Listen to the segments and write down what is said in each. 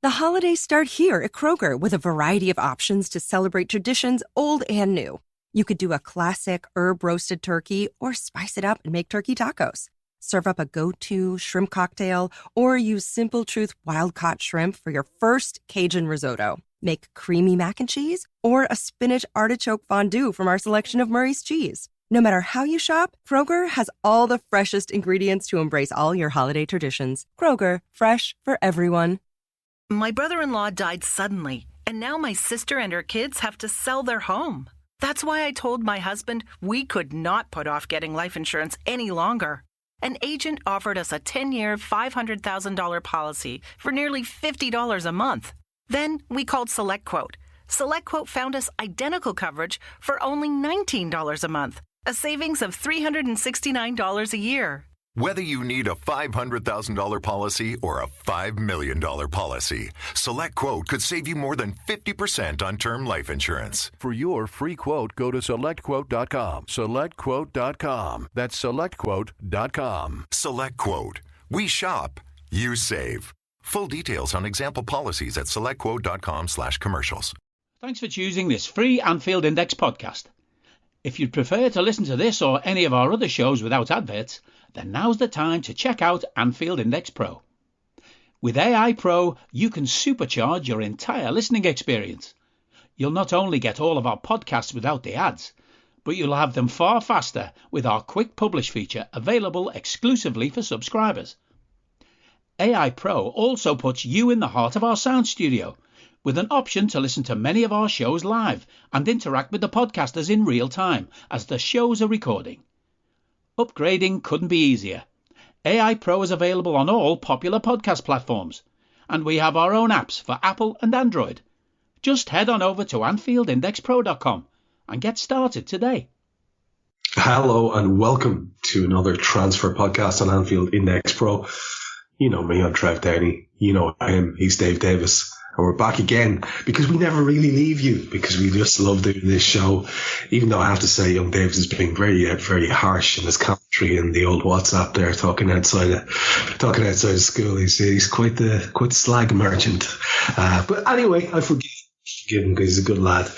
The holidays start here at Kroger with a variety of options to celebrate traditions old and new. You could do a classic herb-roasted turkey or spice it up and make turkey tacos. Serve up a go-to shrimp cocktail or use Simple Truth wild-caught shrimp for your first Cajun risotto. Make creamy mac and cheese or a spinach artichoke fondue from our selection of Murray's cheese. No matter how you shop, Kroger has all the freshest ingredients to embrace all your holiday traditions. Kroger, fresh for everyone. My brother-in-law died suddenly, and now my sister and her kids have to sell their home. That's why I told my husband we could not put off getting life insurance any longer. An agent offered us a 10-year, $500,000 policy for nearly $50 a month. Then we called SelectQuote. SelectQuote found us identical coverage for only $19 a month, a savings of $369 a year. Whether you need a $500,000 policy or a $5 million policy, SelectQuote could save you more than 50% on term life insurance. For your free quote, go to SelectQuote.com. SelectQuote.com. That's SelectQuote.com. SelectQuote. We shop, you save. Full details on example policies at SelectQuote.com/commercials. Thanks for choosing this free Anfield Index podcast. If you'd prefer to listen to this or any of our other shows without adverts, then now's the time to check out Anfield Index Pro. With AI Pro, you can supercharge your entire listening experience. You'll not only get all of our podcasts without the ads, but you'll have them far faster with our Quick Publish feature available exclusively for subscribers. AI Pro also puts you in the heart of our sound studio, with an option to listen to many of our shows live and interact with the podcasters in real time as the shows are recording. Upgrading couldn't be easier. AI Pro is available on all popular podcast platforms, and we have our own apps for Apple and Android. Just head on over to AnfieldIndexPro.com and get started today. Hello and welcome to another transfer podcast on Anfield Index Pro. You know me, I'm Trev Downey. You know him, he's Dave Davis. And we're back again because we never really leave you, because we just love doing this show. Even though I have to say, young Davis is being very harsh in his commentary in the old WhatsApp there, talking outside of school. He's quite the slag merchant. But anyway, I forgive him because he's a good lad.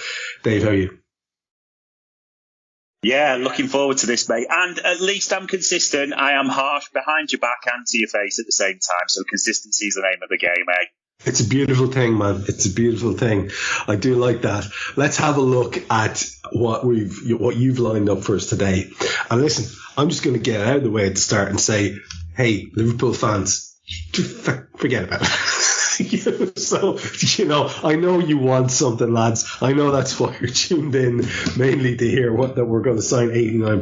Dave, how are you? Yeah, looking forward to this, mate. And at least I'm consistent. I am harsh behind your back and to your face at the same time. So consistency is the name of the game, eh? It's a beautiful thing, man. It's a beautiful thing. I do like that. Let's have a look at what you've lined up for us today. And listen, I'm just going to get out of the way at the start and say, hey, Liverpool fans, forget about it. So, I know you want something, lads. I know that's why you're tuned in, mainly to hear that we're going to sign 89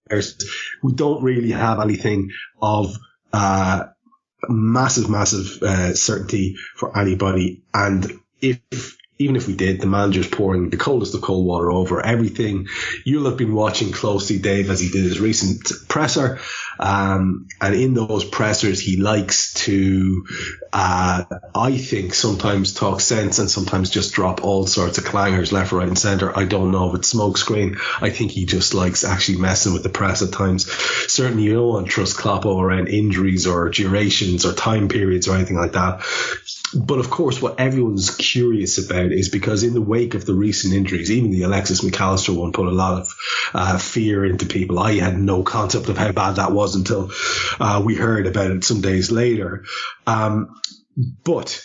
players. We don't really have anything of massive certainty for anybody, and even if we did, the manager's pouring the coldest of cold water over everything. You'll have been watching closely, Dave, as he did his recent presser, and in those pressers he likes to I think sometimes talk sense and sometimes just drop all sorts of clangers left, right and centre. I don't know if it's smokescreen. I think he just likes actually messing with the press at times. Certainly you don't want to trust Klopp around injuries or durations or time periods or anything like that. But of course, what everyone's curious about is, because in the wake of the recent injuries, even the Alexis McAllister one put a lot of fear into people. I had no concept of how bad that was until we heard about it some days later. But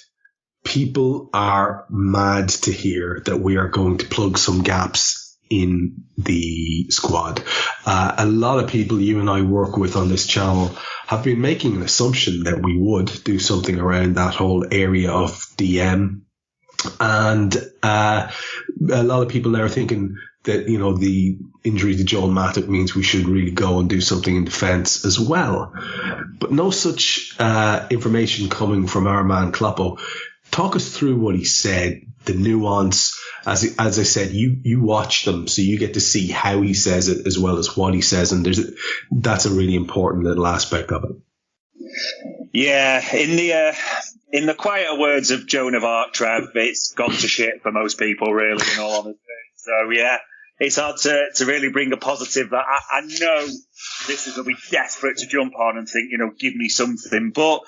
people are mad to hear that we are going to plug some gaps in the squad. A lot of people you and I work with on this channel have been making an assumption that we would do something around that whole area of DM. And a lot of people now are thinking that, the injury to Joel Matip means we should really go and do something in defence as well. But no such information coming from our man Kloppo. Talk us through what he said, the nuance. As I said, you watch them, so you get to see how he says it as well as what he says, and that's a really important little aspect of it. Yeah, in the quieter words of Joan of Arc, Trev, it's gone to shit for most people, really, in all honesty. So yeah, it's hard to really bring a positive. That I know this is going to be desperate to jump on and think, give me something, but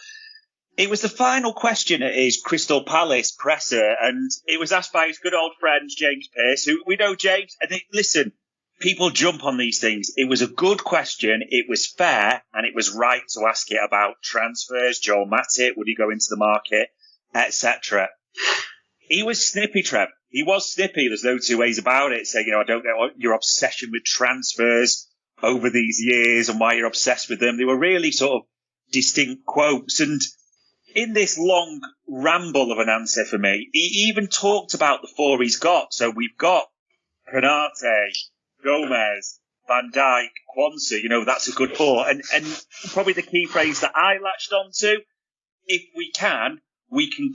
It was the final question at his Crystal Palace presser, and it was asked by his good old friend, James Pearce, who we know, James. I think, listen, people jump on these things. It was a good question. It was fair, and it was right to ask it about transfers. Joel Matip, would he go into the market, etc. He was snippy, Trev. He was snippy. There's no two ways about it. Saying, I don't know your obsession with transfers over these years and why you're obsessed with them. They were really sort of distinct quotes. And in this long ramble of an answer for me, he even talked about the four he's got. So we've got Konaté, Gomez, Van Dijk, Kwanzaa. That's a good four. And probably the key phrase that I latched onto, if we can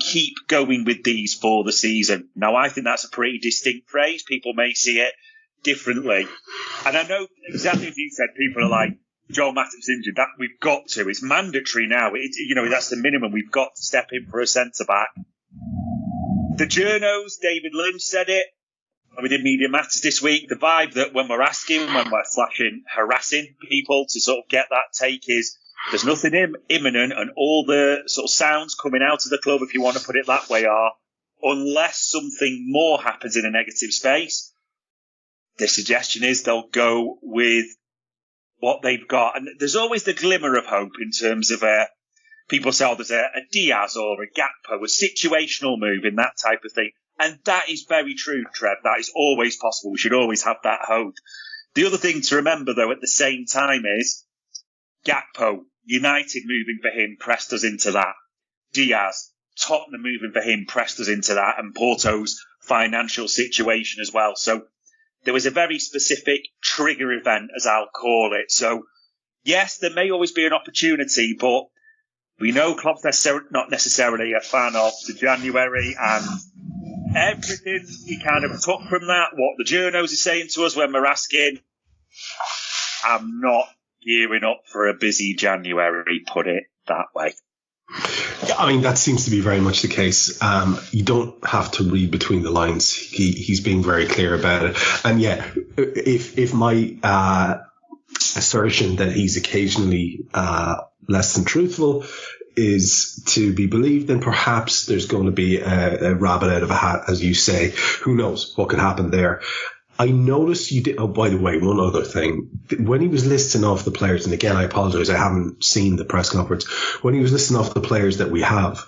keep going with these for the season. Now, I think that's a pretty distinct phrase. People may see it differently. And I know exactly as you said, people are like, Joel Matip's injured. That we've got to. It's mandatory now. That's the minimum. We've got to step in for a centre-back. The journos, David Lynch said it. We did Media Matters this week. The vibe that when we're harassing people to sort of get that take is there's nothing imminent, and all the sort of sounds coming out of the club, if you want to put it that way, are unless something more happens in a negative space, the suggestion is they'll go with what they've got. And there's always the glimmer of hope in terms of people say, there's a Diaz or a Gakpo, a situational move in that type of thing. And that is very true, Trev. That is always possible. We should always have that hope. The other thing to remember, though, at the same time is Gakpo, United moving for him, pressed us into that. Diaz, Tottenham moving for him, pressed us into that. And Porto's financial situation as well. So there was a very specific trigger event, as I'll call it. So, yes, there may always be an opportunity, but we know Klopp's not necessarily a fan of the January, and everything we kind of took from that, what the journos are saying to us when we're asking, I'm not gearing up for a busy January, put it that way. I mean, that seems to be very much the case. You don't have to read between the lines. He's being very clear about it. And yeah, if my assertion that he's occasionally less than truthful is to be believed, then perhaps there's going to be a rabbit out of a hat, as you say. Who knows what could happen there? I noticed you did. Oh, by the way, one other thing. When he was listing off the players, and again, I apologize, I haven't seen the press conference. When he was listing off the players that we have,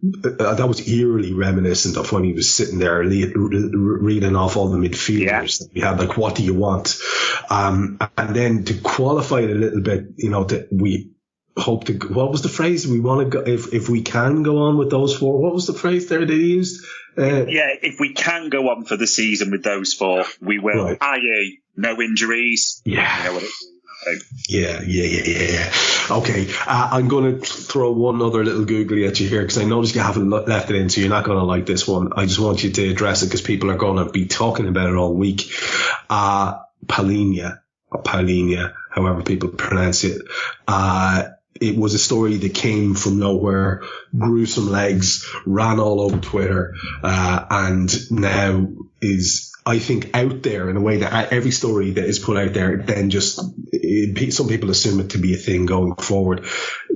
that was eerily reminiscent of when he was sitting there reading off all the midfielders that we had. Like, what do you want? And then to qualify it a little bit, that we hope to. What was the phrase? We want to go if we can go on with those four. What was the phrase there they used? If we can go on for the season with those four, we will. Right. I.e., no injuries. Yeah. You know what Yeah. Okay, I'm going to throw one other little googly at you here because I noticed you haven't left it in, so you're not going to like this one. I just want you to address it because people are going to be talking about it all week. Palhinha, however people pronounce it. It was a story that came from nowhere, grew some legs, ran all over Twitter, and now is, I think, out there in a way that every story that is put out there, then some people assume it to be a thing going forward.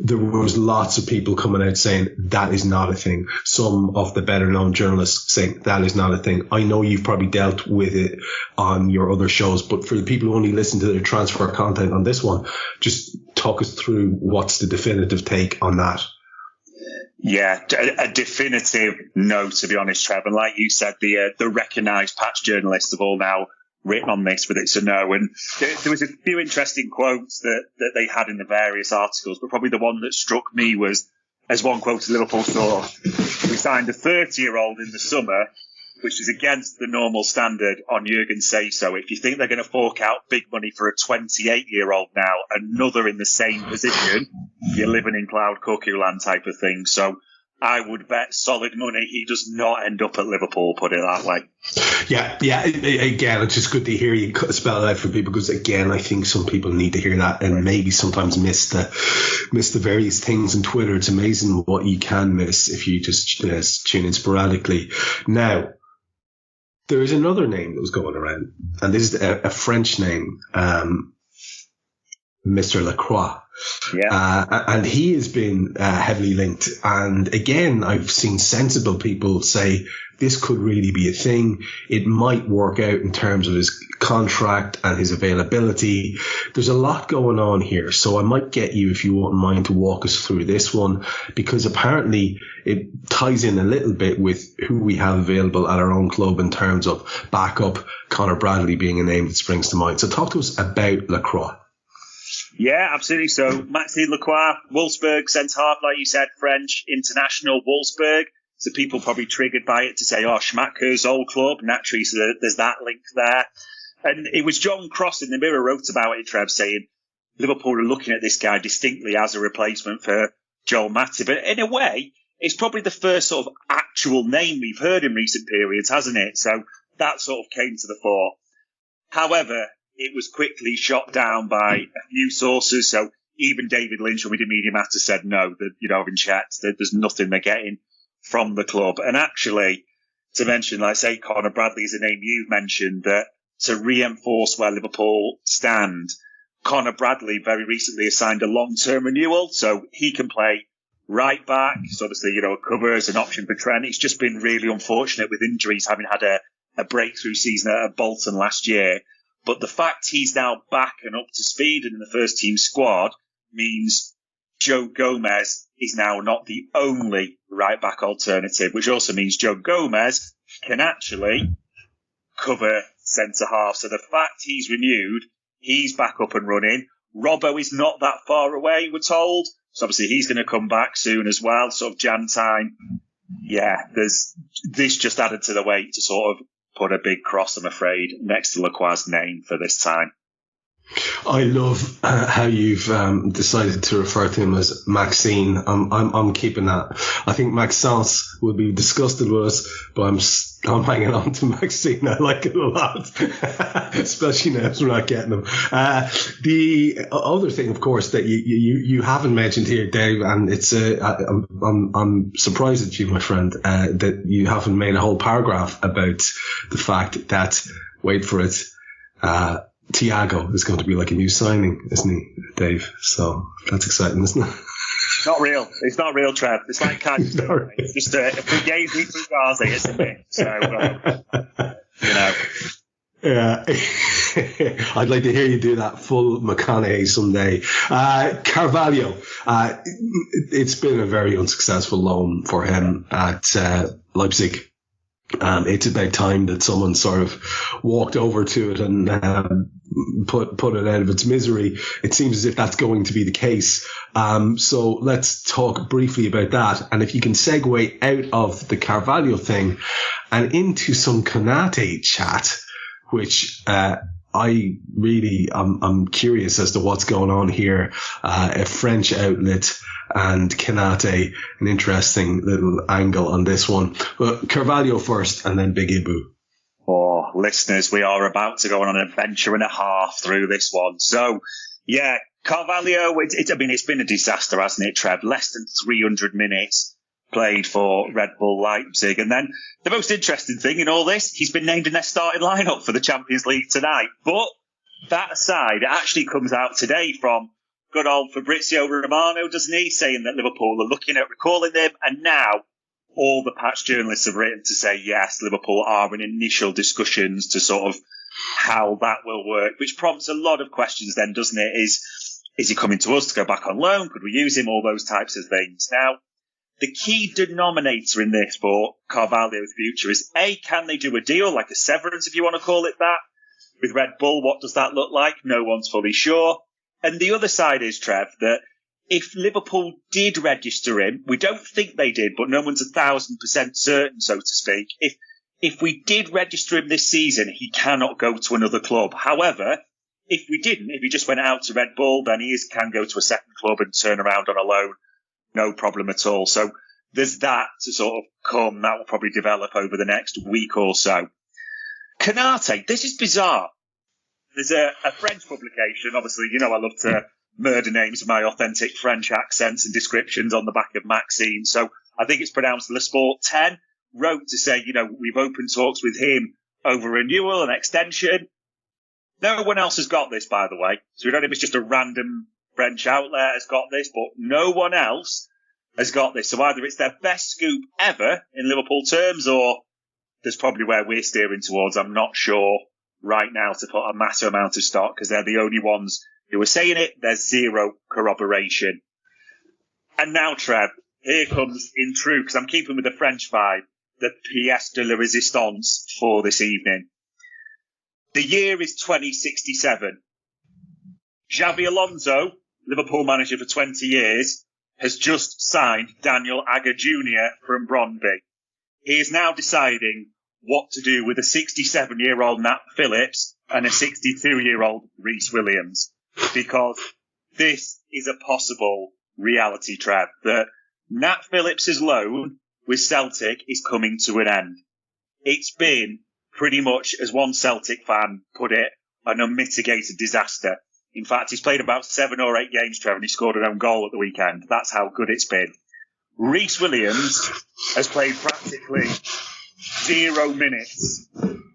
There was lots of people coming out saying that is not a thing. Some of the better known journalists saying that is not a thing. I know you've probably dealt with it on your other shows, but for the people who only listen to the transfer content on this one, just talk us through what's the definitive take on that. Yeah, a definitive no, to be honest, Trev. And like you said, the recognised patch journalists have all now written on this, but it's a no. And there was a few interesting quotes that they had in the various articles, but probably the one that struck me was, as one quoted Liverpool source, we signed a 30-year-old in the summer, which is against the normal standard on Jurgen's say-so. If you think they're going to fork out big money for a 28-year-old now, another in the same position, you're living in cloud cuckoo land type of thing. So I would bet solid money he does not end up at Liverpool, put it that way. Yeah. Again, it's just good to hear you spell it out for people because, again, I think some people need to hear that and maybe sometimes miss the various things on Twitter. It's amazing what you can miss if you just tune in sporadically. Now, there is another name that was going around, and this is a French name, Mr. Lacroix. And he has been heavily linked. And again, I've seen sensible people say this could really be a thing. It might work out in terms of his contract and his availability. There's a lot going on here. So I might get you, if you wouldn't mind, to walk us through this one, because apparently it ties in a little bit with who we have available at our own club in terms of backup, Conor Bradley being a name that springs to mind. So talk to us about Lacroix. Yeah, absolutely. So Maxence Lacroix, Wolfsburg centre-half, like you said, French international, Wolfsburg. So people probably triggered by it to say, oh, Schmacher's old club, naturally, so there's that link there. And it was John Cross in the Mirror wrote about it, Trev, saying Liverpool are looking at this guy distinctly as a replacement for Joel Matip. But in a way, it's probably the first sort of actual name we've heard in recent periods, hasn't it? So that sort of came to the fore. However, it was quickly shot down by a few sources. So even David Lynch, when we did Media Matters, said no, that, you know, having checked, that there's nothing they're getting from the club. And actually, to mention, like say, Conor Bradley is a name you've mentioned, that to reinforce where Liverpool stand, Conor Bradley very recently has signed a long-term renewal, so he can play right back. So obviously, you know, a cover as an option for Trent. It's just been really unfortunate with injuries, having had a breakthrough season at Bolton last year. But the fact he's now back and up to speed and in the first team squad means Joe Gomez is now not the only right-back alternative, which also means Joe Gomez can actually cover centre-half. So the fact he's renewed, he's back up and running. Robbo is not that far away, we're told. So obviously he's going to come back soon as well, sort of Jan time. Yeah, this just added to the weight to sort of put a big cross, I'm afraid, next to Lacroix's name for this time. I love how you've decided to refer to him as Maxine. I'm keeping that. I think Maxence will be disgusted with us, but I'm hanging on to Maxine. I like it a lot, especially now as we're not getting him. The other thing, of course, that you haven't mentioned here, Dave, and it's I'm surprised at you, my friend, that you haven't made a whole paragraph about the fact that, wait for it, Thiago is going to be like a new signing, isn't he, Dave? So that's exciting, isn't it? Not real. It's not real, Trev. It's like Kanye. It's just a fugazi fugazi, isn't it? So, you know. Yeah. I'd like to hear you do that full McConaughey someday. Carvalho. It's been a very unsuccessful loan for him at Leipzig. It's about time that someone sort of walked over to it and put it out of its misery. It seems as if that's going to be the case. So let's talk briefly about that. And if you can segue out of the Carvalho thing and into some Konaté chat, which I'm curious as to what's going on here. A French outlet and Konaté, an interesting little angle on this one. But Carvalho first and then Big Ibu. Oh, listeners, we are about to go on an adventure and a half through this one. So, yeah, Carvalho, it's been a disaster, hasn't it, Trev? Less than 300 minutes played for Red Bull Leipzig. And then the most interesting thing in all this, he's been named in their starting lineup for the Champions League tonight. But that aside, it actually comes out today from good old Fabrizio Romano, doesn't he, saying that Liverpool are looking at recalling him. And now all the patch journalists have written to say, yes, Liverpool are in initial discussions to sort of how that will work, which prompts a lot of questions then, doesn't it? Is he coming to us to go back on loan? Could we use him? All those types of things. Now, the key denominator in this for Carvalho's future is, A, can they do a deal, like a severance, if you want to call it that, with Red Bull? What does that look like? No one's fully sure. And the other side is, Trev, that if Liverpool did register him, we don't think they did, but no one's 1,000% certain, so to speak. If we did register him this season, he cannot go to another club. However, if we didn't, if he just went out to Red Bull, then he can go to a second club and turn around on a loan. No problem at all. So there's that to sort of come. That will probably develop over the next week or so. Konaté, this is bizarre. There's a French publication. Obviously, you know, I love to murder names of my authentic French accents and descriptions on the back of Maxime. So I think it's pronounced Le Sport 10, wrote to say, you know, we've opened talks with him over renewal and extension. No one else has got this, by the way. So we don't know if it's just a random French outlet has got this, but no one else has got this. So either it's their best scoop ever in Liverpool terms, or there's probably where we're steering towards. I'm not sure right now to put a massive amount of stock, because they're the only ones who are saying it. There's zero corroboration. And now, Trev, here comes, in true, because I'm keeping with the French vibe, the pièce de la résistance for this evening. The year is 2067. Xabi Alonso, Liverpool manager for 20 years, has just signed Daniel Agger Jr. from Brøndby. He is now deciding what to do with a 67-year-old Nat Phillips and a 62-year-old Rhys Williams, because this is a possible reality, Trev, that Nat Phillips' loan with Celtic is coming to an end. It's been pretty much, as one Celtic fan put it, an unmitigated disaster. In fact, he's played about 7 or 8 games, Trev, and he scored an own goal at the weekend. That's how good it's been. Rhys Williams has played practically 0 minutes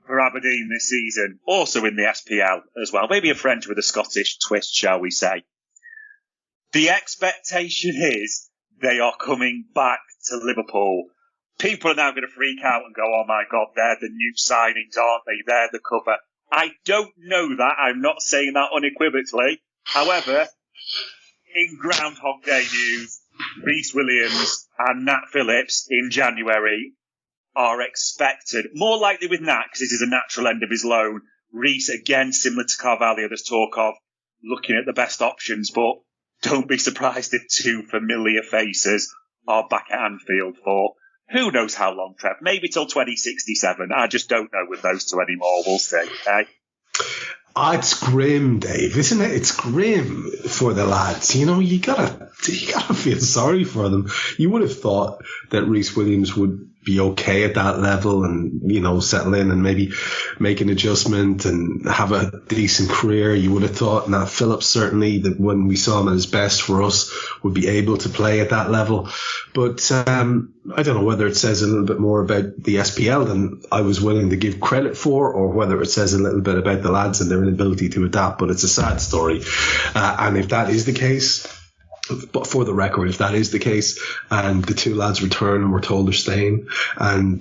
for Aberdeen this season, also in the SPL as well. Maybe a French with a Scottish twist, shall we say. The expectation is they are coming back to Liverpool. People are now going to freak out and go, oh my God, they're the new signings, aren't they? They're the cover. I don't know that. I'm not saying that unequivocally. However, in Groundhog Day news, Rhys Williams and Nat Phillips in January are expected. More likely with Nat, because this is a natural end of his loan. Rhys, again, similar to Carvalho, there's talk of looking at the best options, but don't be surprised if 2 familiar faces are back at Anfield for who knows how long, Trev. Maybe till 2067. I just don't know with those 2 anymore. We'll see. Eh? It's grim, Dave, isn't it? It's grim for the lads. You know, you gotta feel sorry for them. You would have thought that Rhys Williams would be okay at that level and, you know, settle in and maybe make an adjustment and have a decent career. You would have thought Nat Phillips, certainly, that when we saw him at his best for us, would be able to play at that level. But I don't know whether it says a little bit more about the SPL than I was willing to give credit for, or whether it says a little bit about the lads and their inability to adapt. But it's a sad story. And if that is the case, but for the record, if that is the case, and the 2 lads return and we're told they're staying, and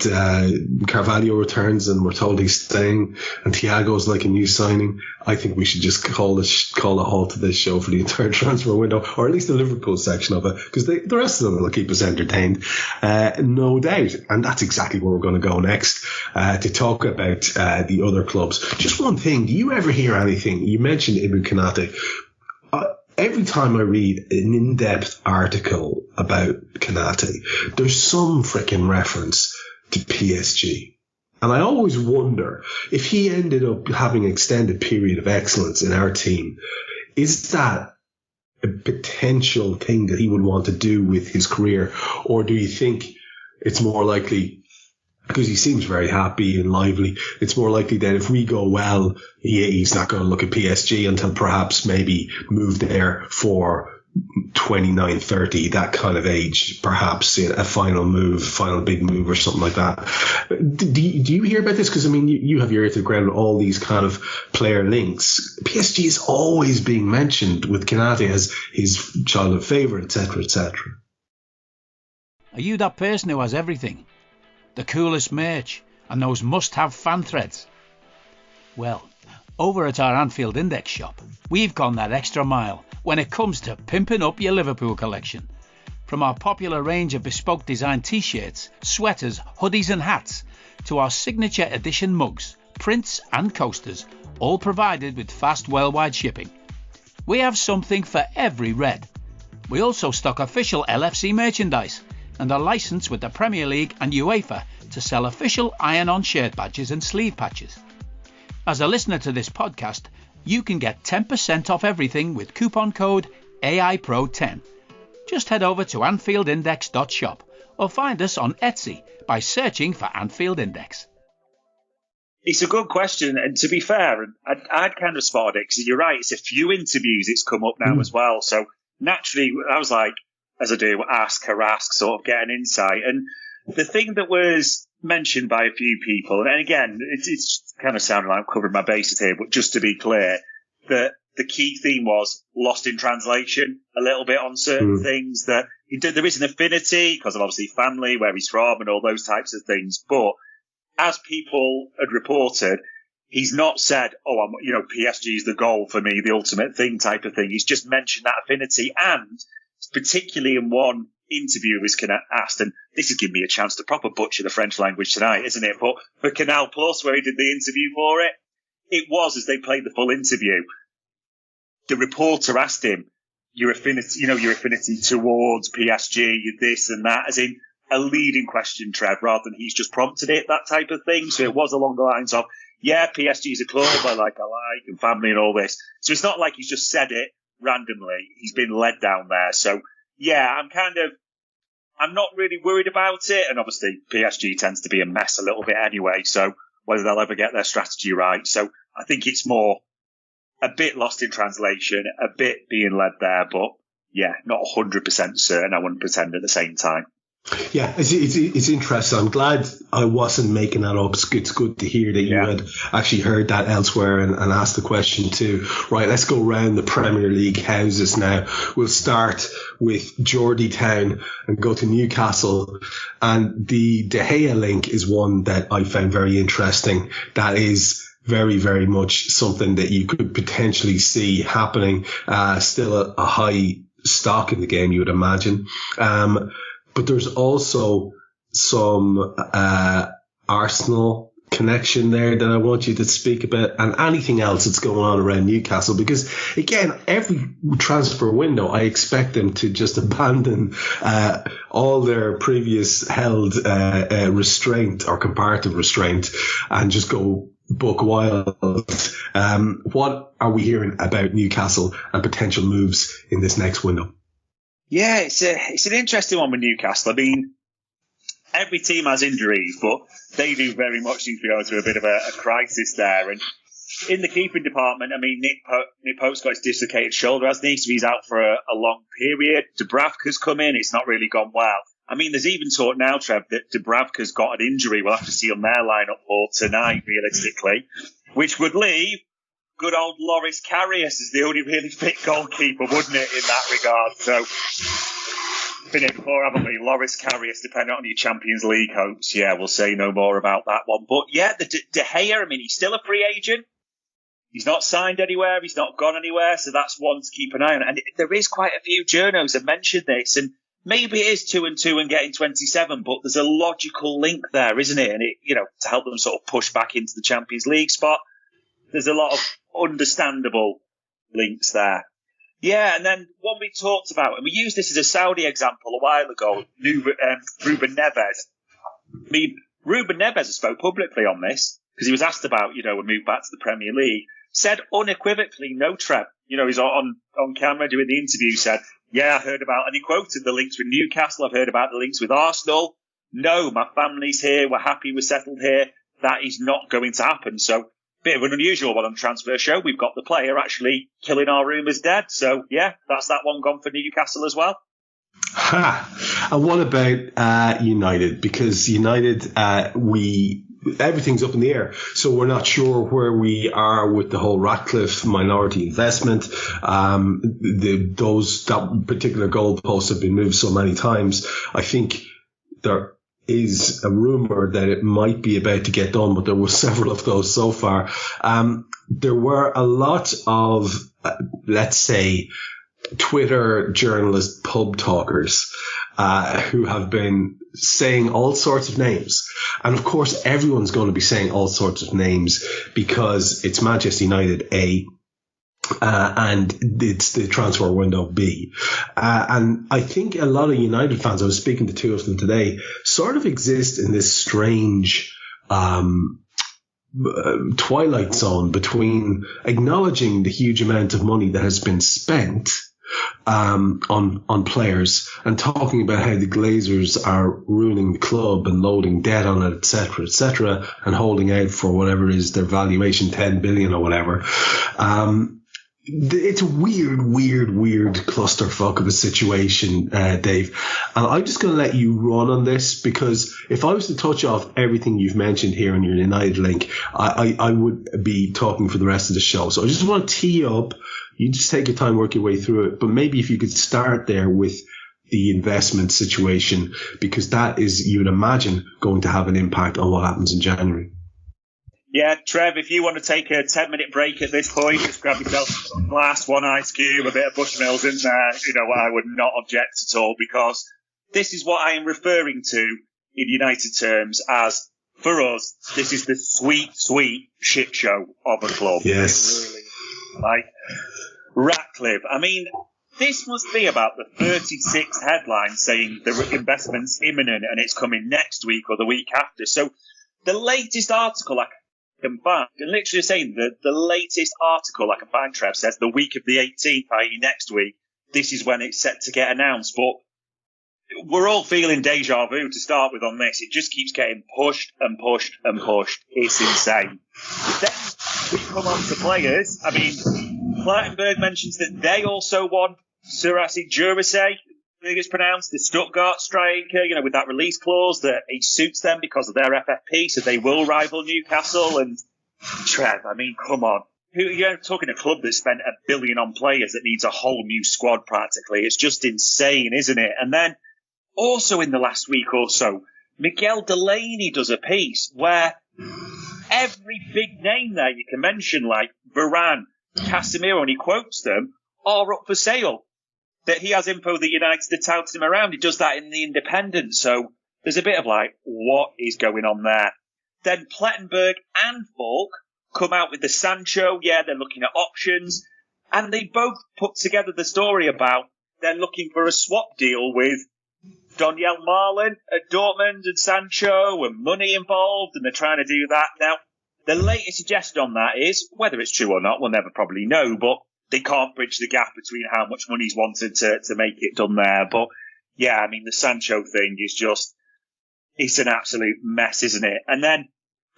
Carvalho returns and we're told he's staying, and Thiago's like a new signing, I think we should just call a halt to this show for the entire transfer window, or at least the Liverpool section of it, because the rest of them will keep us entertained, no doubt. And that's exactly where we're going to go next, to talk about the other clubs. Just one thing, do you ever hear anything? You mentioned Ibou Konaté. Every time I read an in-depth article about Konaté, there's some freaking reference to PSG. And I always wonder, if he ended up having an extended period of excellence in our team, is that a potential thing that he would want to do with his career? Or do you think it's more likely, because he seems very happy and lively, it's more likely that if we go well, he's not going to look at PSG until perhaps maybe move there for 29, 30, that kind of age, perhaps a final big move or something like that. Do you hear about this? Because, I mean, you have your ear to the ground with all these kind of player links. PSG is always being mentioned with Konaté as his childhood favourite, etc., etc. Are you that person who has everything? The coolest merch, and those must-have fan threads? Well, over at our Anfield Index shop, we've gone that extra mile when it comes to pimping up your Liverpool collection. From our popular range of bespoke design t-shirts, sweaters, hoodies and hats, to our signature edition mugs, prints and coasters, all provided with fast worldwide shipping. We have something for every red. We also stock official LFC merchandise and are licensed with the Premier League and UEFA to sell official iron-on shirt badges and sleeve patches. As a listener to this podcast, you can get 10% off everything with coupon code AIPRO10. Just head over to AnfieldIndex.shop or find us on Etsy by searching for Anfield Index. It's a good question, and to be fair, I'd kind of spotted it, because you're right, it's a few interviews it's come up now as well, so naturally I was like, as I do, ask, harass, sort of get an insight. And the thing that was mentioned by a few people, and again, it's kind of sounding like I'm covering my bases here, but just to be clear, that the key theme was lost in translation a little bit on certain things. That there is an affinity because of obviously family, where he's from, and all those types of things. But as people had reported, he's not said, "Oh, PSG is the goal for me, the ultimate thing," type of thing. He's just mentioned that affinity, and particularly in one interview was asked, and this is giving me a chance to proper butcher the French language tonight, isn't it? But for Canal Plus, where he did the interview for it, it was as they played the full interview. The reporter asked him, your affinity towards PSG, this and that, as in a leading question, Trev, rather than he's just prompted it, that type of thing. So it was along the lines of, yeah, PSG is a club I like, and family and all this. So it's not like he's just said it randomly. He's been led down there. So yeah, I'm not really worried about it. And obviously PSG tends to be a mess a little bit anyway. So whether they'll ever get their strategy right. So I think it's more a bit lost in translation, a bit being led there, but yeah, not 100% certain. I wouldn't pretend at the same time. Yeah, it's interesting. I'm glad I wasn't making that up. It's good to hear that you had actually heard that elsewhere and asked the question too. Right, let's go round the Premier League houses now. We'll start with Geordie Town and go to Newcastle. And the De Gea link is one that I found very interesting. That is very, very much something that you could potentially see happening. Still a high stock in the game, you would imagine. But there's also some Arsenal connection there that I want you to speak about, and anything else that's going on around Newcastle, because again, every transfer window I expect them to just abandon all their previous held restraint or comparative restraint and just go buck wild. What are we hearing about Newcastle and potential moves in this next window? Yeah, it's an interesting one with Newcastle. I mean, every team has injuries, but they do very much seem to be going through a bit of a crisis there. And in the keeping department, I mean, Nick Pope's got his dislocated shoulder, hasn't he? So he's out for a long period. Dubravka's come in. It's not really gone well. I mean, there's even talk now, Trev, that Dubravka's got an injury. We'll have to see on their lineup for tonight, realistically, which would leave good old Loris Karius as the only really fit goalkeeper, wouldn't it, in that regard? So, been here before, haven't we? Loris Karius, depending on your Champions League hopes. Yeah, we'll say no more about that one. But yeah, the De Gea, I mean, he's still a free agent. He's not signed anywhere. He's not gone anywhere. So that's one to keep an eye on. And there is quite a few journos that mentioned this. And maybe it is 2-2 and getting 27, but there's a logical link there, isn't it? And to help them sort of push back into the Champions League spot, there's a lot of understandable links there. Yeah, and then one we talked about, and we used this as a Saudi example a while ago, Ruben Neves. I mean, Ruben Neves spoke publicly on this because he was asked about, a move back to the Premier League. Said unequivocally, no, Trev. He's on camera doing the interview, said, yeah, I heard about, and he quoted the links with Newcastle, I've heard about the links with Arsenal. No, my family's here, we're happy, we're settled here. That is not going to happen. So, bit of an unusual one on Transfer Show. We've got the player actually killing our rumours dead. So, yeah, that's that one gone for Newcastle as well. And what about United? Because United, everything's up in the air. So we're not sure where we are with the whole Ratcliffe minority investment. That particular goalposts have been moved so many times. I think there is a rumour that it might be about to get done, but there were several of those so far. There were a lot of, let's say, Twitter journalist pub talkers who have been saying all sorts of names. And of course, everyone's going to be saying all sorts of names because it's Manchester United, A, and it's the transfer window, B. And I think a lot of United fans, I was speaking to two of them today, sort of exist in this strange twilight zone between acknowledging the huge amount of money that has been spent on players and talking about how the Glazers are ruining the club and loading debt on it, etc., and holding out for whatever is their valuation, 10 billion or whatever. it's a weird clusterfuck of a situation, Dave. And I'm just going to let you run on this, because if I was to touch off everything you've mentioned here in your United link, I would be talking for the rest of the show. So I just want to tee up. You just take your time, work your way through it. But maybe if you could start there with the investment situation, because that is, you would imagine, going to have an impact on what happens in January. Yeah, Trev, if you want to take a 10-minute break at this point, just grab yourself a glass, one ice cube, a bit of Bushmills in there. I would not object at all, because this is what I am referring to in United terms as, for us, this is the sweet, sweet shit show of a club. Yes. It really is. Like, Ratcliffe, I mean, this must be about the 36th headline saying the investment's imminent and it's coming next week or the week after. So the latest article I can find, and literally saying that the latest article I can find, Trev, says the week of the 18th, i.e. next week, this is when it's set to get announced. But we're all feeling deja vu to start with on this. It just keeps getting pushed and pushed and pushed. It's insane. Then we come on to players. I mean, Clattenburg mentions that they also want Suarez, I think it's pronounced, the Stuttgart striker, with that release clause that he suits them because of their FFP, so they will rival Newcastle. And Trev, I mean, come on. You're talking a club that spent $1 billion on players that needs a whole new squad practically. It's just insane, isn't it? And then also in the last week or so, Miguel Delaney does a piece where every big name there you can mention, like Varane, Casemiro, and he quotes them, are up for sale. That he has info that United are touting him around. He does that in the Independent. So there's a bit of like, what is going on there? Then Plettenberg and Falk come out with the Sancho. Yeah, they're looking at options. And they both put together the story about they're looking for a swap deal with Donyell Marlin at Dortmund and Sancho and money involved. And they're trying to do that. Now, the latest suggestion on that is, whether it's true or not, we'll never probably know, but they can't bridge the gap between how much money's wanted to make it done there. But yeah, I mean, the Sancho thing is just, it's an absolute mess, isn't it? And then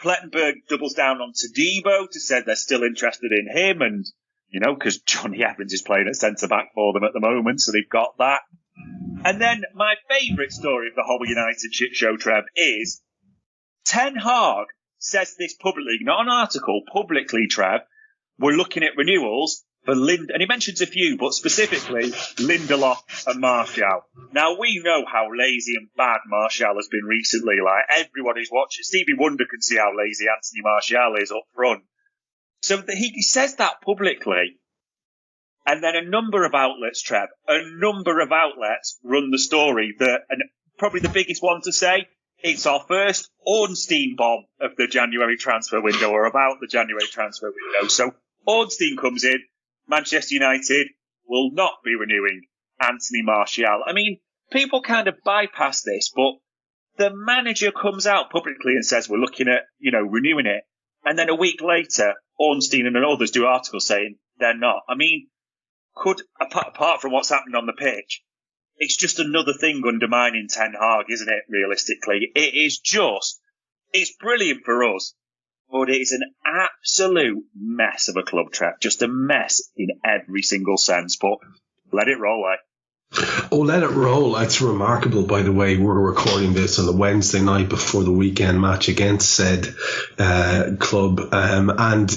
Plettenberg doubles down on Todibo to say they're still interested in him. And, because Johnny Evans is playing at centre-back for them at the moment, so they've got that. And then my favourite story of the whole United shit show, Trev, is Ten Hag says this publicly, not an article, publicly, Trev. We're looking at renewals for and he mentions a few, but specifically Lindelof and Martial. Now, we know how lazy and bad Martial has been recently. Like, everyone who's watching, Stevie Wonder can see how lazy Anthony Martial is up front. So he says that publicly. And then a number of outlets, Trev, run the story that, and probably the biggest one to say, it's our first Ornstein bomb of the January transfer window, or about the January transfer window. So Ornstein comes in, Manchester United will not be renewing Anthony Martial. I mean, people kind of bypass this, but the manager comes out publicly and says we're looking at, renewing it. And then a week later, Ornstein and others do articles saying they're not. I mean, apart from what's happening on the pitch, it's just another thing undermining Ten Hag, isn't it, realistically? It's brilliant for us. But it is an absolute mess of a club, Trev. Just a mess in every single sense. But let it roll, Oh, let it roll. It's remarkable, by the way. We're recording this on the Wednesday night before the weekend match against said club. And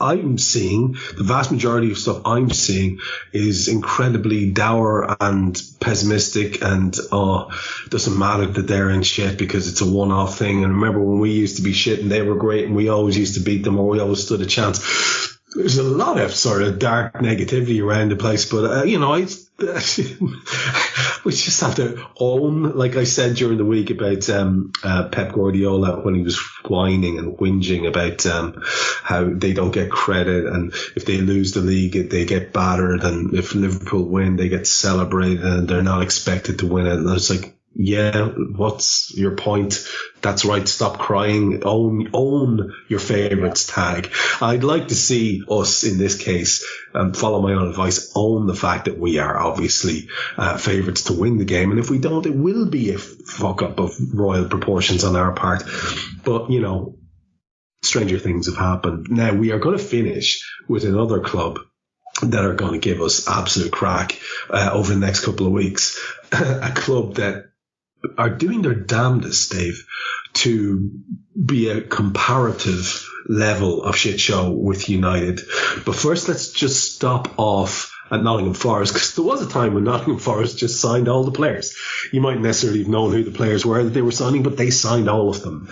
I'm seeing, the vast majority of stuff I'm seeing is incredibly dour and pessimistic, and doesn't matter that they're in shit because it's a one-off thing. And remember when we used to be shit and they were great and we always used to beat them, or we always stood a chance. There's a lot of sort of dark negativity around the place, but we just have to own, like I said during the week about Pep Guardiola when he was whining and whinging about how they don't get credit, and if they lose the league they get battered, and if Liverpool win they get celebrated and they're not expected to win it. And it's like, yeah, what's your point? That's right, stop crying, own your favourites tag. I'd like to see us in this case, follow my own advice, own the fact that we are obviously favourites to win the game, and if we don't, it will be a fuck up of royal proportions on our part. But stranger things have happened. Now we are going to finish with another club that are going to give us absolute crack over the next couple of weeks. A club that are doing their damnedest, Dave, to be a comparative level of shit show with United. But first, let's just stop off at Nottingham Forest, because there was a time when Nottingham Forest just signed all the players. You mightn't necessarily have known who the players were that they were signing, but they signed all of them.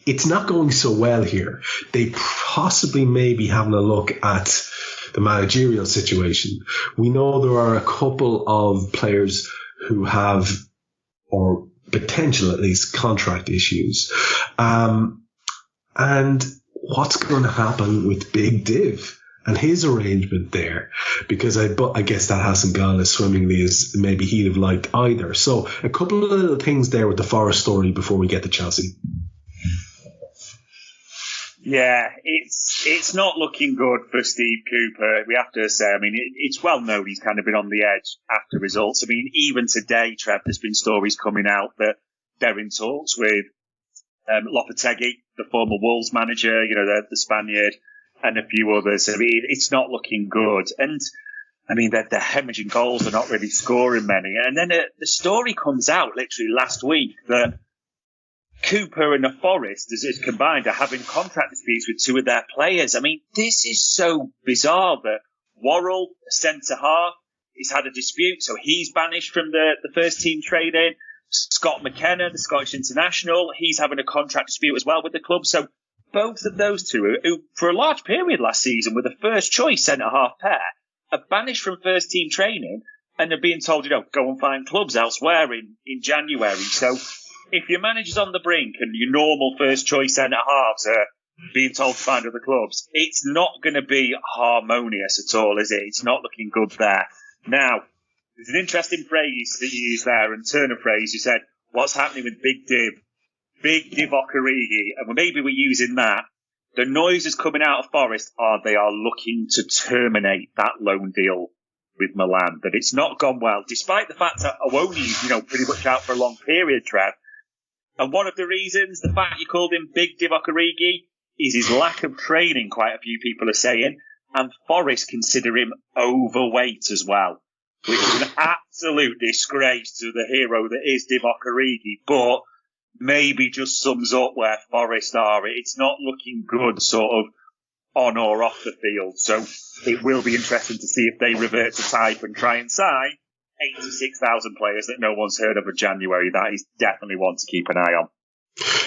It's not going so well here. They possibly may be having a look at the managerial situation. We know there are a couple of players who have, or potential at least, contract issues. And what's going to happen with Big Div and his arrangement there? Because I guess that hasn't gone as swimmingly as maybe he'd have liked either. So a couple of little things there with the Forest story before we get to Chelsea. Yeah, it's not looking good for Steve Cooper, we have to say. I mean, it's well known he's kind of been on the edge after results. I mean, even today, Trev, there's been stories coming out that they're in talks with Lopetegui, the former Wolves manager, the Spaniard, and a few others. I mean, it's not looking good. And, I mean, they're hemorrhaging goals. They're not really scoring many. And then the story comes out literally last week that Cooper and the Forest, as combined, are having contract disputes with two of their players. I mean, this is so bizarre that Worrell, a centre-half, has had a dispute, so he's banished from the first team training. Scott McKenna, the Scottish international, he's having a contract dispute as well with the club. So both of those two, who for a large period last season were the first choice centre-half pair, are banished from first team training and are being told, go and find clubs elsewhere in January. So if your manager's on the brink and your normal first choice centre-halves are being told to find other clubs, it's not going to be harmonious at all, is it? It's not looking good there. Now, there's an interesting phrase that you used there, and turn of phrase. You said, what's happening with Big Divock, and maybe we're using that. The noises coming out of Forest are they are looking to terminate that loan deal with Milan, that it's not gone well, despite the fact that Awoni's, pretty much out for a long period, Trev. And one of the reasons, the fact you called him Big Divock Origi, is his lack of training, quite a few people are saying, and Forest consider him overweight as well, which is an absolute disgrace to the hero that is Divock Origi, but maybe just sums up where Forest are. It's not looking good sort of on or off the field, so it will be interesting to see if they revert to type and try and sign 86,000 players that no one's heard of in January. That is definitely one to keep an eye on.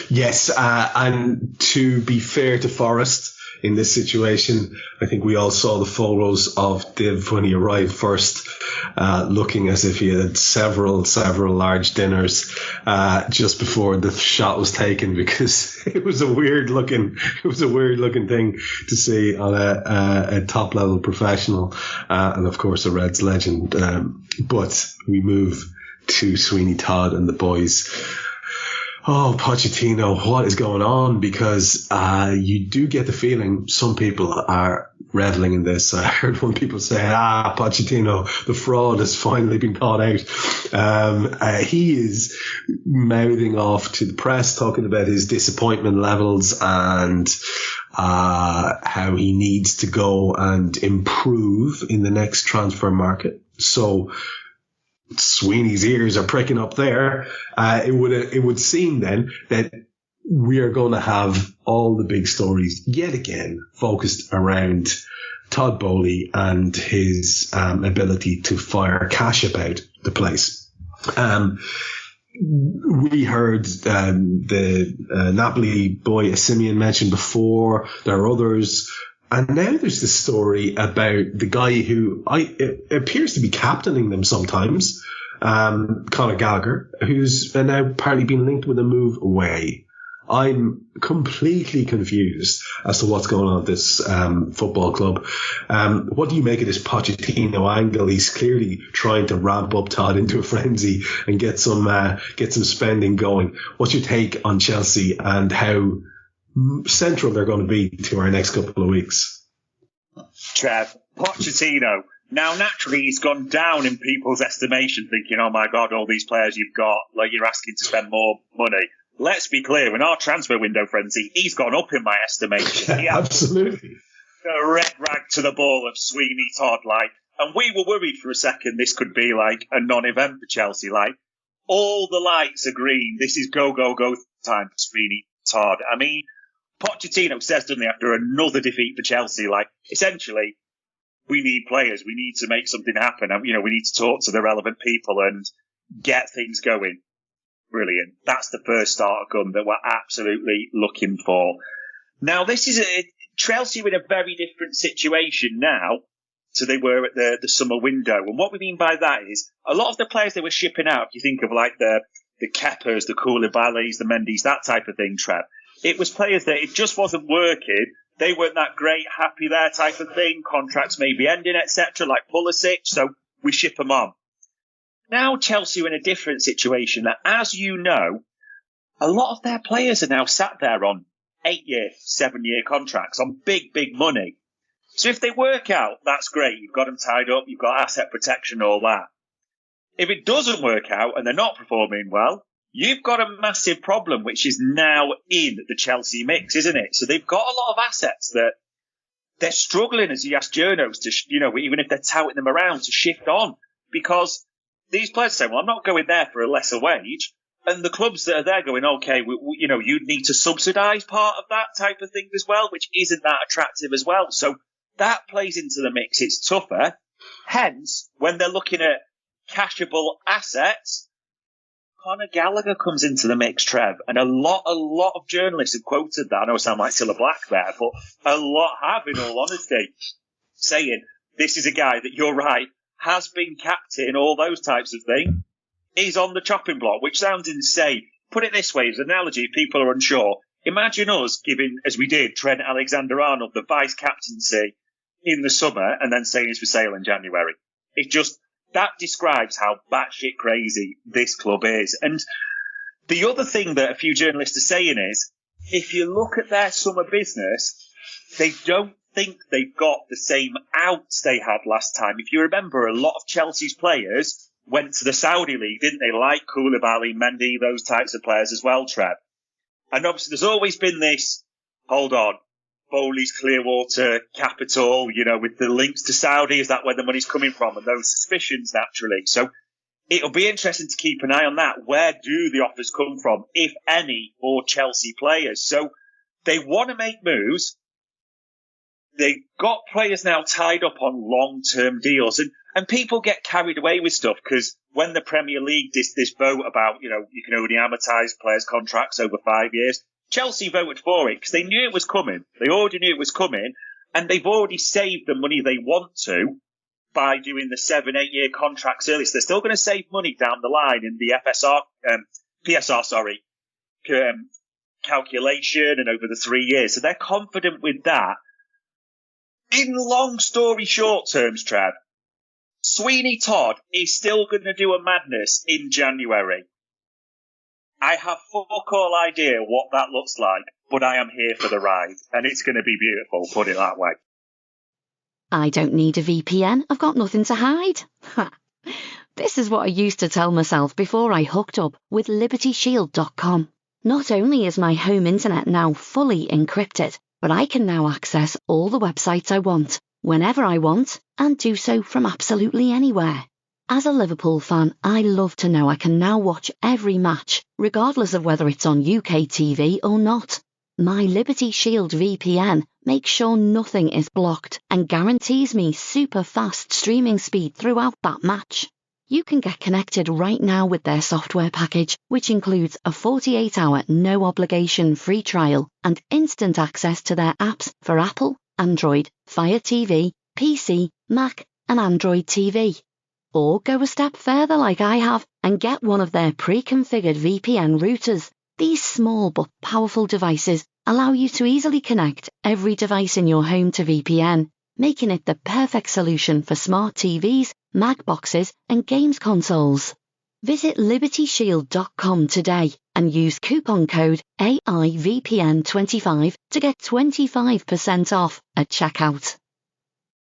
Yes, and to be fair to Forest in this situation, I think we all saw the photos of Div when he arrived first, looking as if he had several large dinners just before the shot was taken, because it was a weird looking thing to see on a top level professional, and of course a Reds legend. But we move to Sweeney Todd and the boys. Oh, Pochettino, what is going on? Because you do get the feeling some people are reveling in this. I heard one people say, Pochettino, the fraud has finally been caught out. He is mouthing off to the press, talking about his disappointment levels and how he needs to go and improve in the next transfer market. So Sweeney's ears are pricking up there. It would seem then that we are going to have all the big stories yet again focused around Todd Bowley and his ability to fire cash about the place. We heard the Napoli boy Simeon mentioned before. There are others. And now there's this story about the guy who appears to be captaining them sometimes, Conor Gallagher, who's now apparently been linked with a move away. I'm completely confused as to what's going on at this football club. What do you make of this Pochettino angle? He's clearly trying to ramp up Todd into a frenzy and get some spending going. What's your take on Chelsea and how central they're going to be to our next couple of weeks? Trev, Pochettino. Now, naturally, he's gone down in people's estimation, thinking, oh my God, all these players you've got, like you're asking to spend more money. Let's be clear, in our transfer window frenzy, he's gone up in my estimation. Absolutely. a red rag to the ball of Sweeney Todd, like, and we were worried for a second this could be like a non-event for Chelsea. Like, all the lights are green. This is go, go, go time for Sweeney Todd. I mean, Pochettino says, doesn't he, after another defeat for Chelsea, like, essentially, we need players. We need to make something happen. And, we need to talk to the relevant people and get things going. Brilliant. That's the first starter gun that we're absolutely looking for. Now, this is Chelsea are in a very different situation now to they were at the summer window. And what we mean by that is a lot of the players they were shipping out, if you think of like the Keppers, the Koulibalys, the Mendy's, that type of thing, Trev, it was players that it just wasn't working. They weren't that great, happy there type of thing. Contracts maybe ending, etc., like Pulisic. So we ship them on. Now Chelsea are in a different situation that, as you know, a lot of their players are now sat there on 8-year, 7-year contracts on big, big money. So if they work out, that's great. You've got them tied up. You've got asset protection, all that. If it doesn't work out and they're not performing well, you've got a massive problem, which is now in the Chelsea mix, isn't it? So they've got a lot of assets that they're struggling, as you asked Journos, to, even if they're touting them around, to shift on. Because these players say, well, I'm not going there for a lesser wage. And the clubs that are there going, okay, you'd need to subsidise part of that type of thing as well, which isn't that attractive as well. So that plays into the mix. It's tougher. Hence, when they're looking at cashable assets, Conor Gallagher comes into the mix, Trev. And a lot of journalists have quoted that. I know I sound like Cilla Black there, but a lot have, in all honesty, saying this is a guy that, you're right, has been captain, all those types of things. He's on the chopping block, which sounds insane. Put it this way, as an analogy, if people are unsure, imagine us giving, as we did, Trent Alexander-Arnold the vice-captaincy in the summer and then saying he's for sale in January. That describes how batshit crazy this club is. And the other thing that a few journalists are saying is, if you look at their summer business, they don't think they've got the same outs they had last time. If you remember, a lot of Chelsea's players went to the Saudi League, didn't they? Like Koulibaly, Mendy, those types of players as well, Trev. And obviously there's always been this, hold on, Bowley's Clearwater Capital, with the links to Saudi, is that where the money's coming from? And those suspicions, naturally. So it'll be interesting to keep an eye on that. Where do the offers come from, if any, for Chelsea players? So they want to make moves. They've got players now tied up on long-term deals. And people get carried away with stuff because when the Premier League did this vote about, you can only amortise players' contracts over 5 years, Chelsea voted for it because they knew it was coming. They already knew it was coming, and they've already saved the money they want to by doing the 7-8 year contracts early. So they're still going to save money down the line in the PSR calculation and over the 3 years. So they're confident with that. In long story short terms, Trev, Sweeney Todd is still going to do a madness in January. I have fuck all idea what that looks like, but I am here for the ride, and it's going to be beautiful, put it that way. I don't need a VPN. I've got nothing to hide. This is what I used to tell myself before I hooked up with LibertyShield.com. Not only is my home internet now fully encrypted, but I can now access all the websites I want, whenever I want, and do so from absolutely anywhere. As a Liverpool fan, I love to know I can now watch every match, regardless of whether it's on UK TV or not. My Liberty Shield VPN makes sure nothing is blocked and guarantees me super fast streaming speed throughout that match. You can get connected right now with their software package, which includes a 48-hour no-obligation free trial and instant access to their apps for Apple, Android, Fire TV, PC, Mac and Android TV. Or go a step further like I have and get one of their pre-configured VPN routers. These small but powerful devices allow you to easily connect every device in your home to VPN, making it the perfect solution for smart TVs, Mac boxes and games consoles. Visit LibertyShield.com today and use coupon code AIVPN25 to get 25% off at checkout.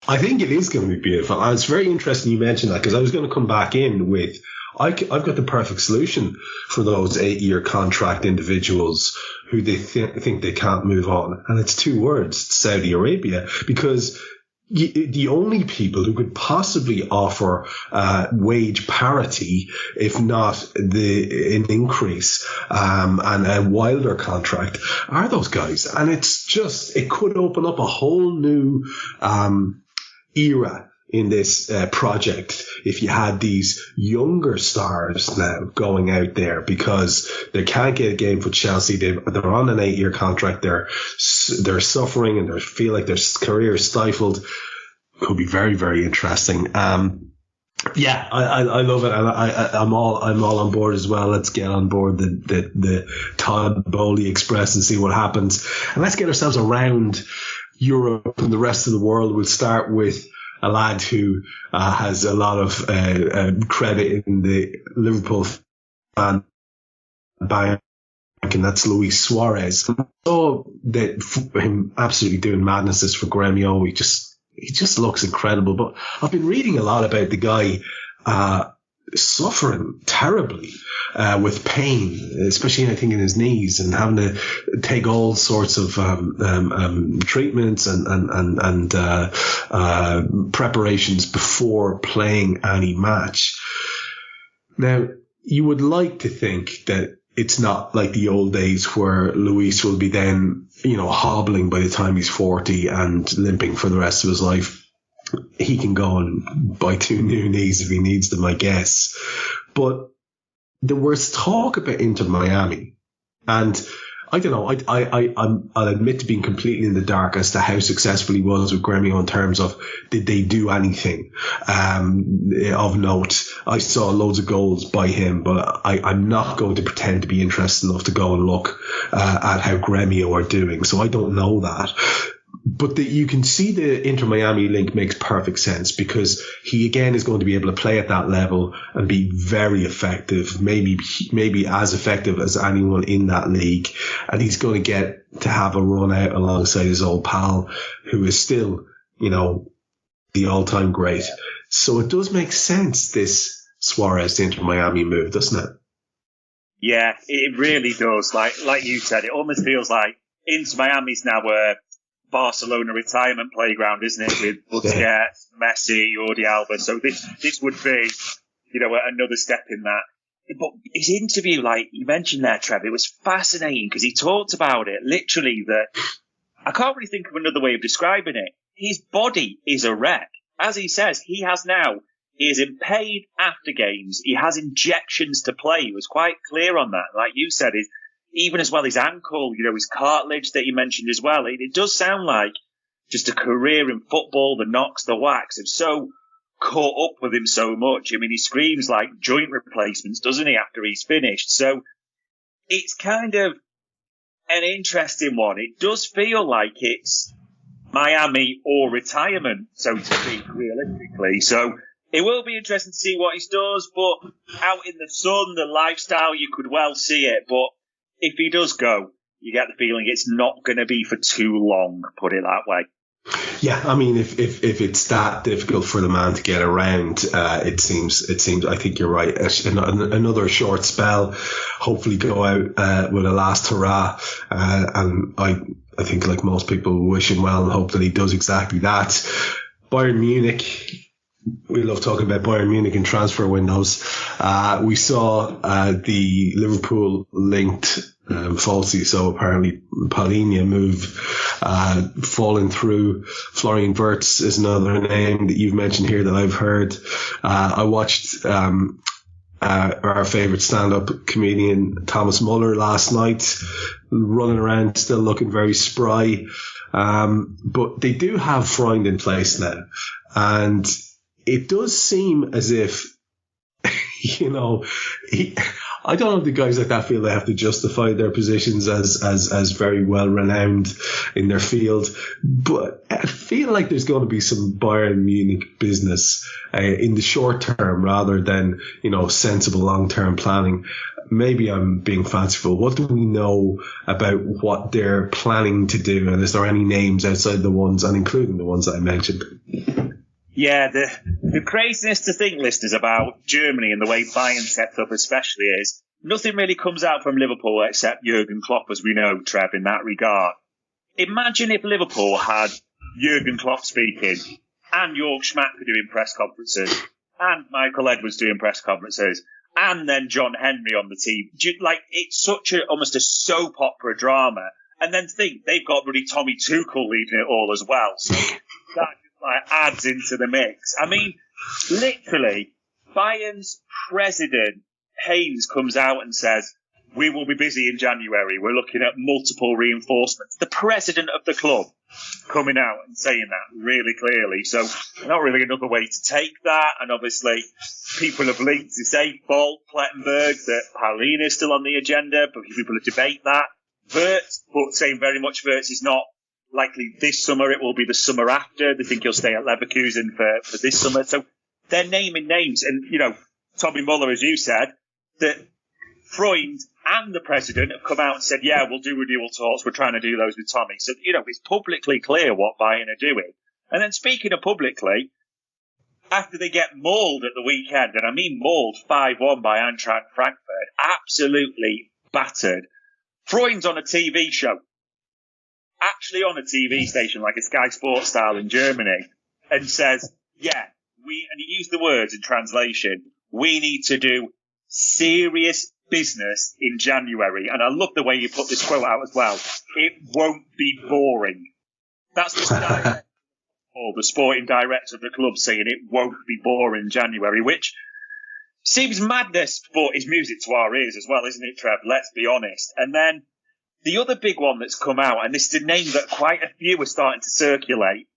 I think it is going to be beautiful. And it's very interesting you mentioned that because I was going to come back in with, I've got the perfect solution for those 8-year contract individuals who they think they can't move on. And it's two words, Saudi Arabia, because the only people who could possibly offer wage parity, if not an increase and a wilder contract, are those guys. And it could open up a whole new era in this project if you had these younger stars now going out there, because they can't get a game for Chelsea. They're on an 8-year contract. They're suffering and they feel like their career is stifled. Could be very, very interesting. Yeah, I love it, and I'm all on board as well. Let's get on board the Todd Bowley Express and see what happens, and let's get ourselves around Europe and the rest of the world. We'll start with a lad who has a lot of credit in the Liverpool fan Bayern, and that's Luis Suarez. So that him absolutely doing madnesses for Gremio. He just looks incredible. But I've been reading a lot about the guy suffering terribly with pain, especially I think in his knees, and having to take all sorts of treatments and preparations before playing any match. Now, you would like to think that it's not like the old days where Luis will be then, hobbling by the time he's 40 and limping for the rest of his life. He can go and buy 2 new knees if he needs them, I guess. But there was talk about Inter Miami, and I don't know. I'll admit to being completely in the dark as to how successful he was with Gremio in terms of did they do anything of note. I saw loads of goals by him, but I'm not going to pretend to be interested enough to go and look at how Gremio are doing. So I don't know that. But you can see the Inter Miami link makes perfect sense, because he again is going to be able to play at that level and be very effective, maybe as effective as anyone in that league. And he's going to get to have a run out alongside his old pal, who is still, the all-time great. So it does make sense, this Suarez to Inter Miami move, doesn't it? Yeah, it really does. Like you said, it almost feels like Inter Miami's now a Barcelona retirement playground, isn't it? With Busquets, Messi, Jordi Alba. So this would be, another step in that. But his interview, like you mentioned there, Trev, it was fascinating because he talked about it literally that I can't really think of another way of describing it. His body is a wreck. As he says, he is in pain after games. He has injections to play. He was quite clear on that. Like you said, even as well his ankle, his cartilage that you mentioned as well. It does sound like just a career in football, the knocks, the whacks have so caught up with him so much. I mean, he screams like joint replacements, doesn't he, after he's finished? So it's kind of an interesting one. It does feel like it's Miami or retirement, so to speak, realistically. So it will be interesting to see what he does, but out in the sun, the lifestyle, you could well see it. But if he does go, you get the feeling it's not going to be for too long, put it that way. Yeah, I mean, if it's that difficult for the man to get around, it seems. I think you're right. Another short spell, hopefully go out with a last hurrah, and I think, like most people, wish him well and hope that he does exactly that. Bayern Munich. We love talking about Bayern Munich in transfer windows. We saw the Liverpool linked falsely, so apparently Palhinha move falling through. Florian Wirtz is another name that you've mentioned here that I've heard. I watched our favourite stand-up comedian Thomas Muller last night, running around still looking very spry. But they do have Freund in place now, and it does seem as if, I don't know if the guys like that feel they have to justify their positions as very well renowned in their field, but I feel like there's going to be some Bayern Munich business in the short term rather than, sensible long-term planning. Maybe I'm being fanciful. What do we know about what they're planning to do? And is there any names outside the ones, and including the ones that I mentioned? Yeah, the craziness to think, listeners, about Germany and the way Bayern set up especially is nothing really comes out from Liverpool except Jurgen Klopp, as we know, Trev, in that regard. Imagine if Liverpool had Jurgen Klopp speaking and Jörg Schmack doing press conferences and Michael Edwards doing press conferences and then John Henry on the team. Like, it's such almost a soap opera drama. And then think, they've got bloody Tommy Tuchel leading it all as well. So that just adds into the mix. I mean, literally, Bayern's president, Haynes, comes out and says, we will be busy in January. We're looking at multiple reinforcements. The president of the club coming out and saying that really clearly. So not really another way to take that. And obviously, people have linked to say Bolt, Plettenberg, that Palhinha is still on the agenda, but people debate that. Wirtz, but saying very much Wirtz is not likely this summer. It will be the summer after. They think he'll stay at Leverkusen for this summer. So they're naming names. And, Tommy Muller, as you said, that Freund and the president have come out and said, yeah, we'll do renewal talks. We're trying to do those with Tommy. So, it's publicly clear what Bayern are doing. And then speaking of publicly, after they get mauled at the weekend, and I mean mauled 5-1 by Eintracht Frankfurt, absolutely battered, Freund's on a TV show, actually on a TV station like a Sky Sports style in Germany, and says, yeah, and he used the words in translation, we need to do serious business in January. And I love the way you put this quote out as well. It won't be boring. That's the the sporting director of the club saying it won't be boring in January, which seems madness, but is music to our ears as well, isn't it, Trev? Let's be honest. And then the other big one that's come out, and this is a name that quite a few are starting to circulate.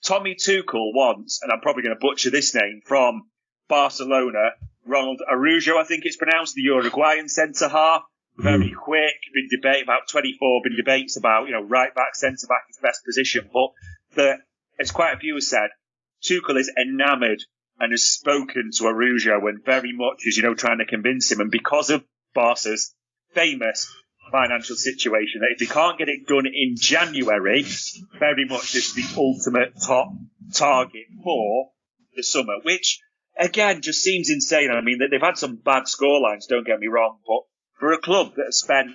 Tommy Tuchel wants, and I'm probably going to butcher this name, from Barcelona, Ronald Araujo, I think it's pronounced, the Uruguayan centre-half. Very quick, been debate about 24, been debates about, right-back, centre-back is best position. But as quite a few have said, Tuchel is enamoured and has spoken to Araujo and very much is, trying to convince him. And because of Barca's famous financial situation, that if he can't get it done in January, very much this is the ultimate top target for the summer, which, again, just seems insane. I mean, they've had some bad scorelines, don't get me wrong, but for a club that has spent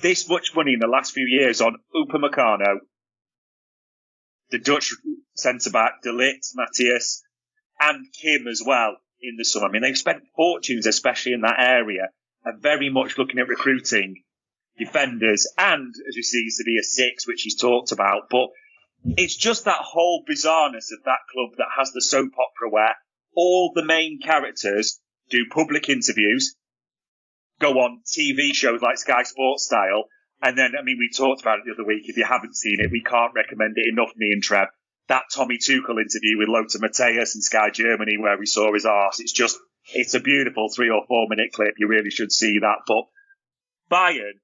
this much money in the last few years on Upamecano, the Dutch centre-back, De Ligt, Matthias, and Kim as well in the summer. I mean, they've spent fortunes, especially in that area, and very much looking at recruiting defenders and, as you see, to be a six, which he's talked about. But it's just that whole bizarreness of that club that has the soap opera where all the main characters do public interviews, go on TV shows like Sky Sports style, and then, I mean, we talked about it the other week. If you haven't seen it, we can't recommend it enough, me and Trev. That Tommy Tuchel interview with Lothar Matthäus and Sky Germany where we saw his arse. It's a beautiful 3 or 4 minute clip. You really should see that. But Bayern,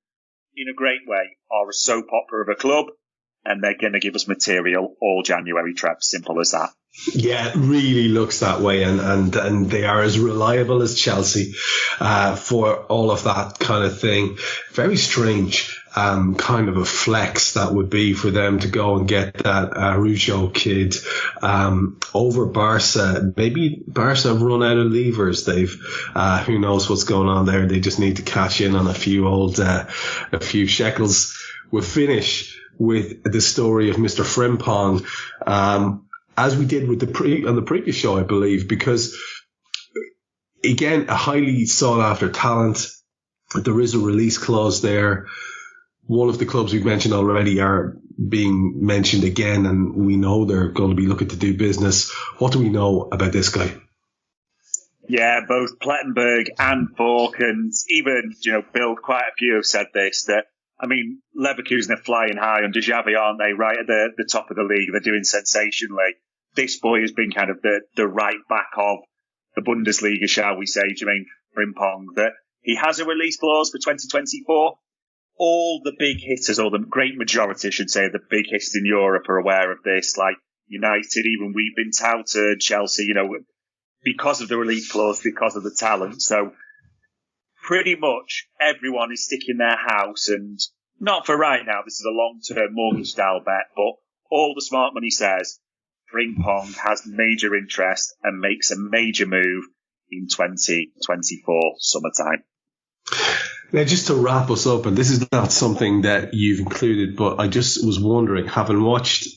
in a great way, are a soap opera of a club, and they're going to give us material all January, Trev. Simple as that. Yeah, it really looks that way, and they are as reliable as Chelsea for all of that kind of thing. Very strange kind of a flex that would be for them to go and get that Araujo kid over Barca. Maybe Barca have run out of levers. They've who knows what's going on there. They just need to cash in on a few shekels. We'll finish with the story of Mr. Frimpong. As we did with on the previous show, I believe, because again, a highly sought after talent. There is a release clause there. One of the clubs we've mentioned already are being mentioned again, and we know they're going to be looking to do business. What do we know about this guy? Yeah, both Plettenberg and Falk, and even, Bill, quite a few have said this, that, I mean, Leverkusen are flying high under Xavi, aren't they? Right at the top of the league. They're doing sensationally. This boy has been kind of the right back of the Bundesliga, shall we say, Jermaine Frimpong, that he has a release clause for 2024. All the big hitters, or the great majority, I should say, the big hitters in Europe are aware of this, like United, even we've been touted, Chelsea, because of the release clause, because of the talent. So pretty much everyone is sticking their house, and not for right now, this is a long-term mortgage style bet, but all the smart money says Frimpong has major interest and makes a major move in 2024 summertime. Now, just to wrap us up, and this is not something that you've included, but I just was wondering, having watched,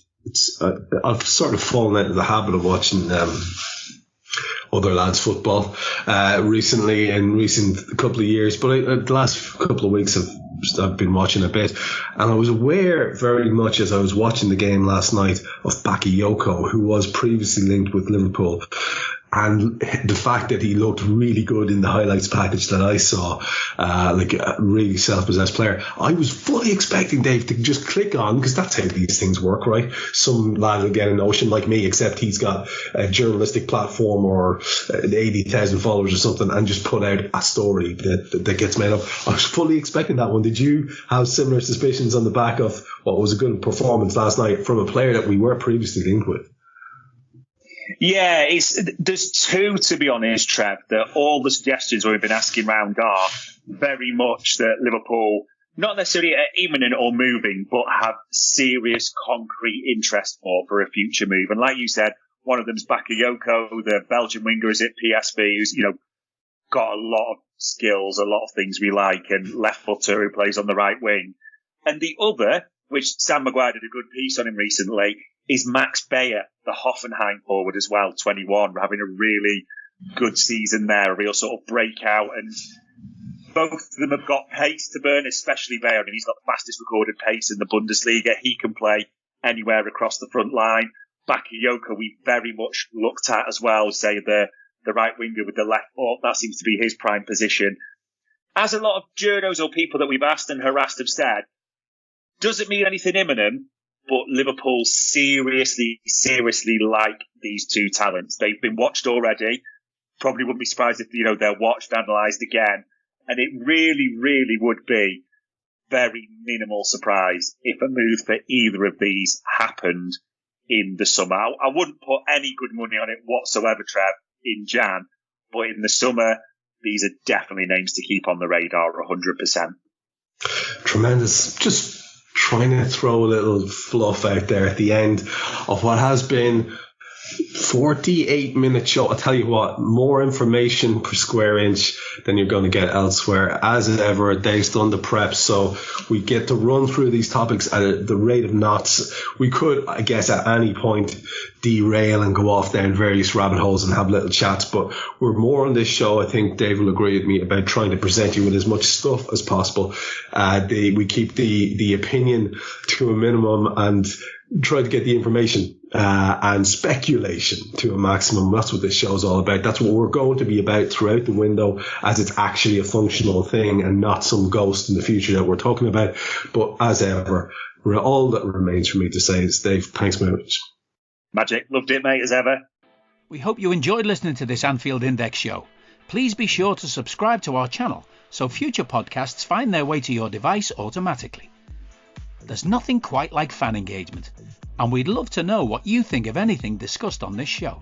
I've sort of fallen out of the habit of watching other lads' football recently, in recent couple of years, but the last couple of weeks I've been watching a bit, and I was aware very much as I was watching the game last night of Bakayoko, who was previously linked with Liverpool. And the fact that he looked really good in the highlights package that I saw, like a really self-possessed player, I was fully expecting Dave to just click on, because that's how these things work, right? Some lad will get a notion like me, except he's got a journalistic platform or 80,000 followers or something, and just put out a story that gets made up. I was fully expecting that one. Did you have similar suspicions on the back of what was a good performance last night from a player that we were previously linked with? Yeah, there's two, to be honest, Trev, that all the suggestions we've been asking around are very much that Liverpool, not necessarily imminent or moving, but have serious concrete interest for a future move. And like you said, one of them's Bakayoko, the Belgian winger is at PSV, who's, got a lot of skills, a lot of things we like, and left footer who plays on the right wing. And the other, which Sam Maguire did a good piece on him recently, is Max Bayer, the Hoffenheim forward as well, 21, having a really good season there, a real sort of breakout. And both of them have got pace to burn, especially Bayer. I mean, he's got the fastest recorded pace in the Bundesliga. He can play anywhere across the front line. Bakayoko, we very much looked at as well, say the right winger with the left foot. That seems to be his prime position. As a lot of journos or people that we've asked and harassed have said, doesn't mean anything imminent, but Liverpool seriously like these two talents. They've been watched already. Probably wouldn't be surprised if, they're watched, analysed again. And it really, really would be very minimal surprise if a move for either of these happened in the summer. I wouldn't put any good money on it whatsoever, Trev, in Jan. But in the summer, these are definitely names to keep on the radar 100%. Tremendous. Just trying to throw a little fluff out there at the end of what has been 48-minute show. I'll tell you what, more information per square inch than you're going to get elsewhere. As ever, Dave's done the prep, so we get to run through these topics at the rate of knots. We could, I guess, at any point derail and go off down various rabbit holes and have little chats, but we're more on this show, I think Dave will agree with me, about trying to present you with as much stuff as possible. We keep the opinion to a minimum and try to get the information and speculation to a maximum. That's what this show is all about. That's what we're going to be about throughout the window, as it's actually a functional thing and not some ghost in the future that we're talking about. But as ever, all that remains for me to say is, Dave, thanks very much. Magic. Loved it, mate, as ever. We hope you enjoyed listening to this Anfield Index show. Please be sure to subscribe to our channel so future podcasts find their way to your device automatically. There's nothing quite like fan engagement, and we'd love to know what you think of anything discussed on this show.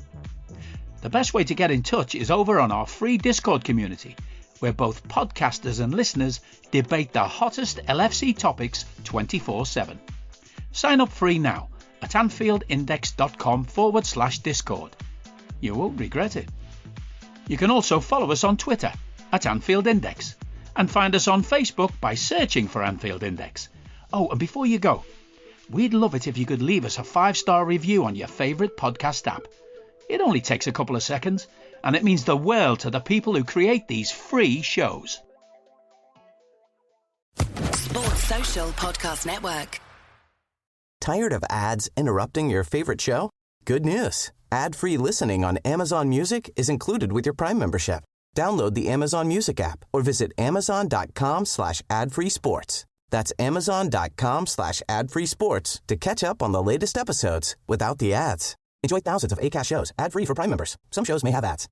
The best way to get in touch is over on our free Discord community, where both podcasters and listeners debate the hottest LFC topics 24/7. Sign up free now at AnfieldIndex.com/Discord. You won't regret it. You can also follow us on Twitter at Anfield Index and find us on Facebook by searching for Anfield Index. Oh, and before you go, we'd love it if you could leave us a 5-star review on your favourite podcast app. It only takes a couple of seconds, and it means the world to the people who create these free shows. Sports Social Podcast Network. Tired of ads interrupting your favorite show? Good news. Ad-free listening on Amazon Music is included with your Prime membership. Download the Amazon Music app or visit amazon.com/ad-free sports. That's amazon.com/ad-free sports to catch up on the latest episodes without the ads. Enjoy thousands of Acast shows ad-free for Prime members. Some shows may have ads.